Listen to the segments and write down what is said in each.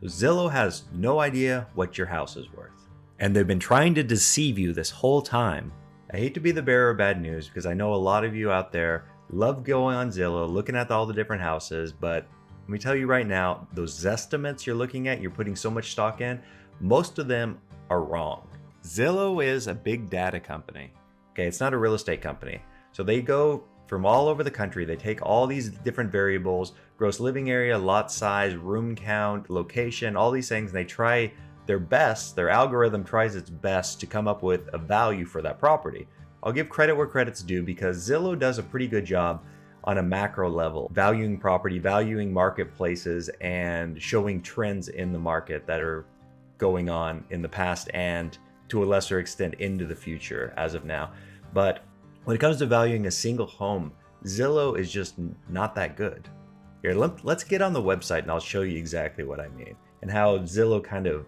So Zillow has no idea what your house is worth. And they've been trying to deceive you this whole time. I hate to be the bearer of bad news because I know a lot of you out there love going on Zillow, looking at all the different houses, but let me tell you right now, those Zestimates you're looking at, you're putting so much stock in, most of them are wrong. Zillow is a big data company. Okay, it's not a real estate company. So they go from all over the country. They take all these different variables, gross living area, lot size, room count, location, all these things. And they try their best, their algorithm tries its best to come up with a value for that property. I'll give credit where credit's due because Zillow does a pretty good job on a macro level, valuing property, valuing marketplaces, and showing trends in the market that are going on in the past and to a lesser extent into the future as of now. But when it comes to valuing a single home, Zillow is just not that good. Here, let's get on the website and I'll show you exactly what I mean and how Zillow kind of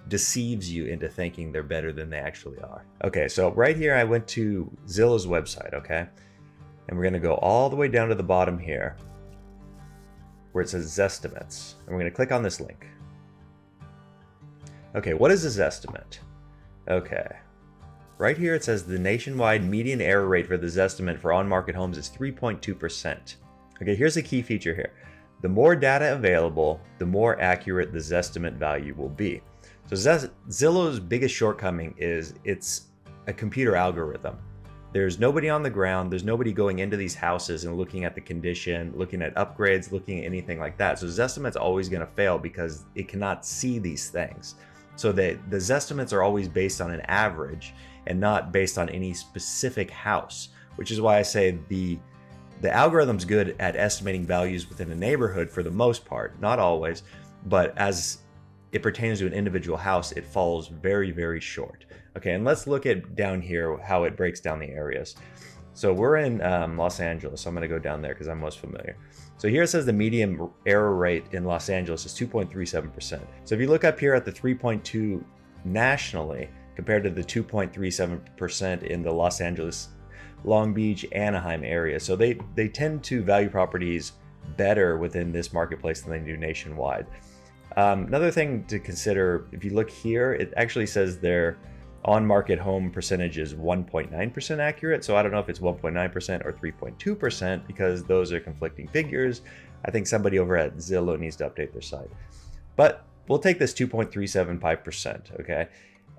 deceives you into thinking they're better than they actually are. Okay, so right here I went to Zillow's website, okay? And we're gonna go all the way down to the bottom here where it says Zestimates. And we're gonna click on this link. Okay, what is a Zestimate? Okay, right here it says the nationwide median error rate for the Zestimate for on-market homes is 3.2%. Okay, here's the key feature here. The more data available, the more accurate the Zestimate value will be. So Zillow's biggest shortcoming is it's a computer algorithm. There's nobody on the ground. There's nobody going into these houses and looking at the condition, looking at upgrades, looking at anything like that. So Zestimate's always going to fail because it cannot see these things. So the Zestimates are always based on an average and not based on any specific house, which is why I say the algorithm's good at estimating values within a neighborhood for the most part, not always, but as it pertains to an individual house, it falls very, very short. Okay, and let's look at down here how it breaks down the areas. So we're in Los Angeles, so I'm gonna go down there because I'm most familiar. So here it says the median error rate in Los Angeles is 2.37%. So if you look up here at the 3.2 nationally, compared to the 2.37% in the Los Angeles, Long Beach, Anaheim area. So they tend to value properties better within this marketplace than they do nationwide. Another thing to consider, if you look here, it actually says their on-market home percentage is 1.9% accurate. So I don't know if it's 1.9% or 3.2% because those are conflicting figures. I think somebody over at Zillow needs to update their site. But we'll take this 2.375%, okay?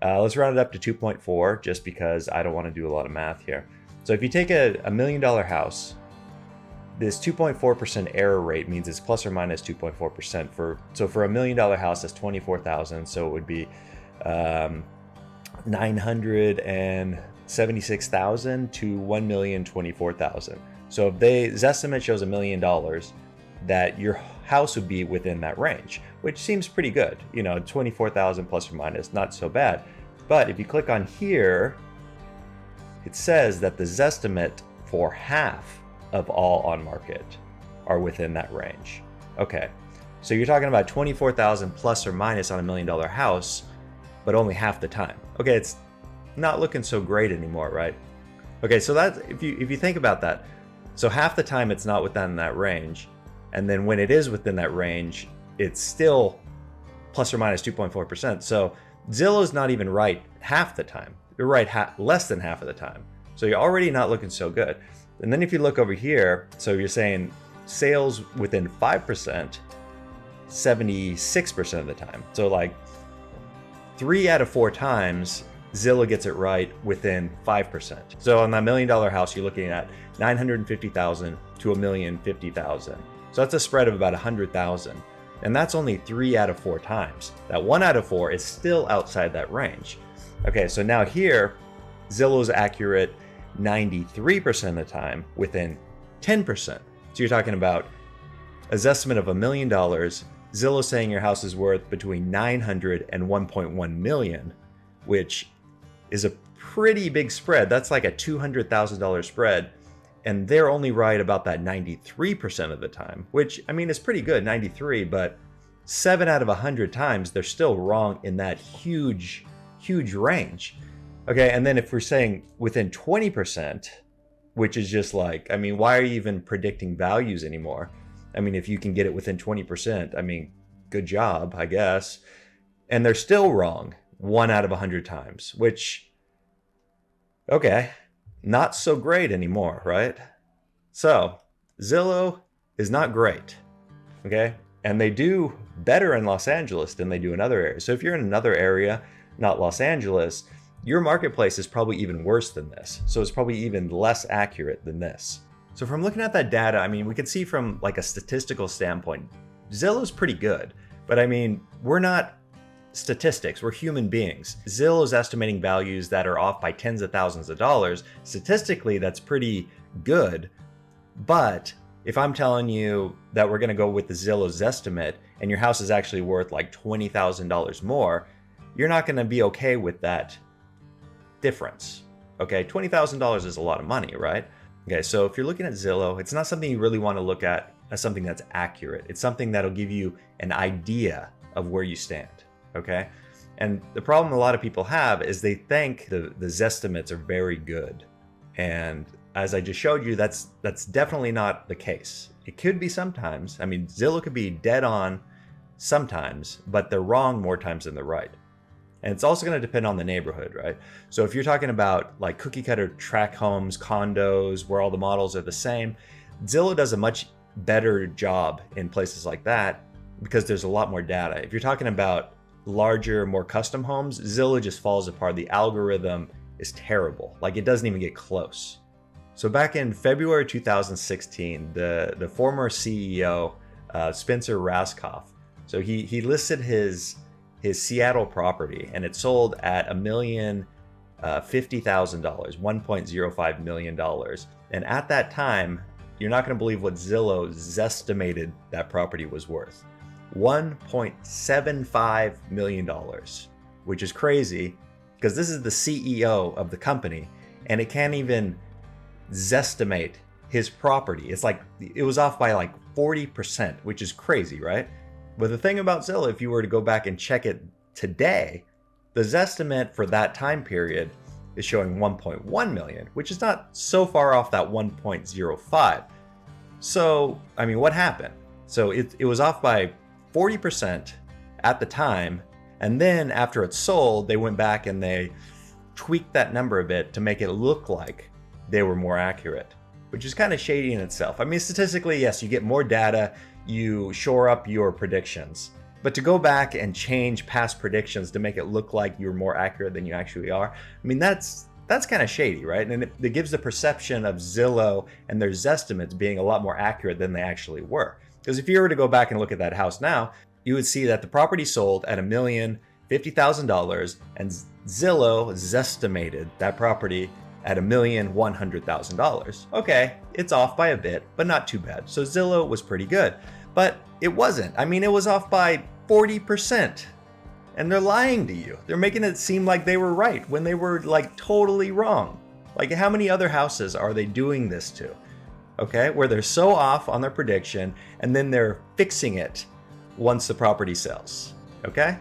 Let's round it up to 2.4 just because I don't want to do a lot of math here. So if you take a $1 million house, this 2.4% error rate means it's plus or minus 2.4%. So for $1 million house, that's $24,000. So it would be $976,000 to $1,024,000. So if Zestimate shows $1 million, that your house would be within that range, which seems pretty good. You know, 24,000 plus or minus, not so bad. But if you click on here, it says that the Zestimate for half of all on market are within that range. Okay, so you're talking about 24,000 plus or minus on $1 million house, but only half the time. Okay, it's not looking so great anymore, right? Okay, so that's if you think about that, so half the time it's not within that range, and then when it is within that range, it's still plus or minus 2.4%. So Zillow's not even right half the time. You're right less than half of the time. So you're already not looking so good. And then if you look over here, so you're saying sales within 5%, 76% of the time. So like 3 out of 4 times, Zillow gets it right within 5%. So on that $1 million house, you're looking at $950,000 to $1,050,000. So that's a spread of about $100,000. And that's only 3 out of 4 times. That 1 out of 4 is still outside that range. Okay, so now here, Zillow's accurate 93% of the time within 10%. So you're talking about a Zestimate of $1 million, Zillow saying your house is worth between 900 and 1.1 million, which is a pretty big spread. That's like a $200,000 spread. And they're only right about that 93% of the time, which I mean is pretty good, 93, but 7 out of 100 times they're still wrong in that huge range. Okay, and then if we're saying within 20%, which is just like, I mean, why are you even predicting values anymore? I mean, if you can get it within 20%, I mean, good job, I guess. And they're still wrong 1 out of 100 times, which, okay, not so great anymore, right? So Zillow is not great, okay? And they do better in Los Angeles than they do in other areas. So if you're in another area, not Los Angeles, your marketplace is probably even worse than this. So it's probably even less accurate than this. So from looking at that data, I mean, we can see from like a statistical standpoint, Zillow's pretty good. But I mean, we're not statistics, we're human beings. Zillow's estimating values that are off by tens of thousands of dollars. Statistically, that's pretty good. But if I'm telling you that we're going to go with the Zillow Zestimate and your house is actually worth like $20,000 more, you're not going to be okay with that difference. Okay, $20,000 is a lot of money, right? Okay, so if you're looking at Zillow, it's not something you really want to look at as something that's accurate. It's something that'll give you an idea of where you stand, okay? And the problem a lot of people have is they think the Zestimates are very good. And as I just showed you, that's definitely not the case. It could be sometimes. I mean, Zillow could be dead on sometimes, but they're wrong more times than they're right. And it's also going to depend on the neighborhood, right? So if you're talking about like cookie cutter tract homes, condos, where all the models are the same, Zillow does a much better job in places like that because there's a lot more data. If you're talking about larger, more custom homes, Zillow just falls apart. The algorithm is terrible. Like it doesn't even get close. So back in February 2016, the former CEO, Spencer Raskoff, so he listed his Seattle property and it sold at $1,050,000, $1.05 million. And at that time, you're not going to believe what Zillow Zestimated that property was worth. $1.75 million, which is crazy because this is the CEO of the company and it can't even Zestimate his property. It's like it was off by like 40%, which is crazy, right? But the thing about Zillow, if you were to go back and check it today, the Zestimate for that time period is showing 1.1 million, which is not so far off that 1.05. So, I mean, what happened? So it was off by 40% at the time. And then after it sold, they went back and they tweaked that number a bit to make it look like they were more accurate, which is kind of shady in itself. I mean, statistically, yes, you get more data, you shore up your predictions. But to go back and change past predictions to make it look like you're more accurate than you actually are, I mean, that's kind of shady, right? And it gives the perception of Zillow and their Zestimates being a lot more accurate than they actually were. Because if you were to go back and look at that house now, you would see that the property sold at $1,050,000 and Zillow Zestimated that property at $1,100,000. Okay, it's off by a bit, but not too bad. So Zillow was pretty good, but it wasn't. I mean, it was off by 40%. And they're lying to you. They're making it seem like they were right when they were like totally wrong. Like how many other houses are they doing this to? Okay, where they're so off on their prediction and then they're fixing it once the property sells. Okay?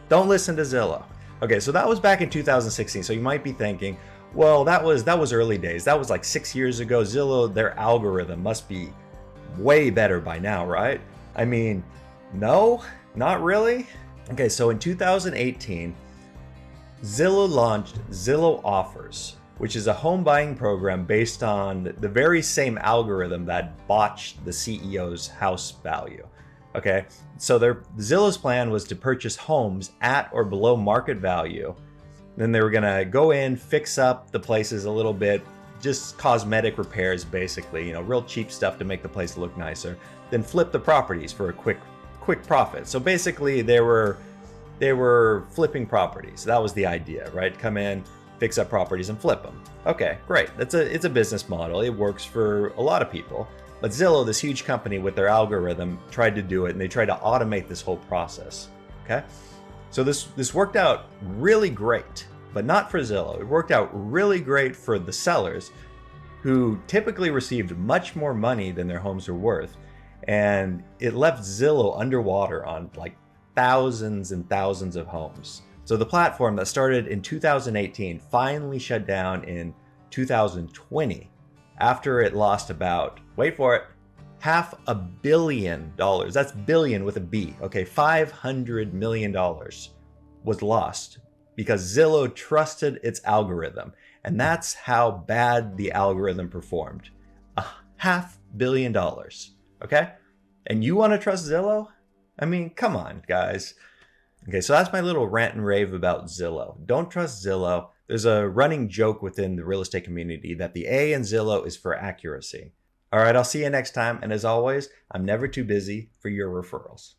Don't listen to Zillow. Okay, so that was back in 2016. So you might be thinking, well, that was early days. That was like 6 years ago. Zillow, their algorithm must be way better by now, right? I mean, no, not really. Okay, so in 2018, Zillow launched Zillow Offers, which is a home buying program based on the very same algorithm that botched the CEO's house value. Okay, so Zillow's plan was to purchase homes at or below market value. Then they were gonna go in, fix up the places a little bit, just cosmetic repairs basically, real cheap stuff to make the place look nicer. Then flip the properties for a quick profit. So basically they were flipping properties. That was the idea, right? Come in, fix up properties and flip them. Okay, great. It's a business model. It works for a lot of people. But Zillow, this huge company with their algorithm, tried to do it and they tried to automate this whole process. Okay? So this worked out really great, but not for Zillow. It worked out really great for the sellers who typically received much more money than their homes were worth. And it left Zillow underwater on like thousands and thousands of homes. So the platform that started in 2018 finally shut down in 2020 after it lost about, wait for it, $500 million. That's billion with a B. Okay, $500 million was lost because Zillow trusted its algorithm. And that's how bad the algorithm performed. $500 million. Okay? And you want to trust Zillow? I mean, come on, guys. Okay, so that's my little rant and rave about Zillow. Don't trust Zillow. There's a running joke within the real estate community that the A in Zillow is for accuracy. All right, I'll see you next time. And as always, I'm never too busy for your referrals.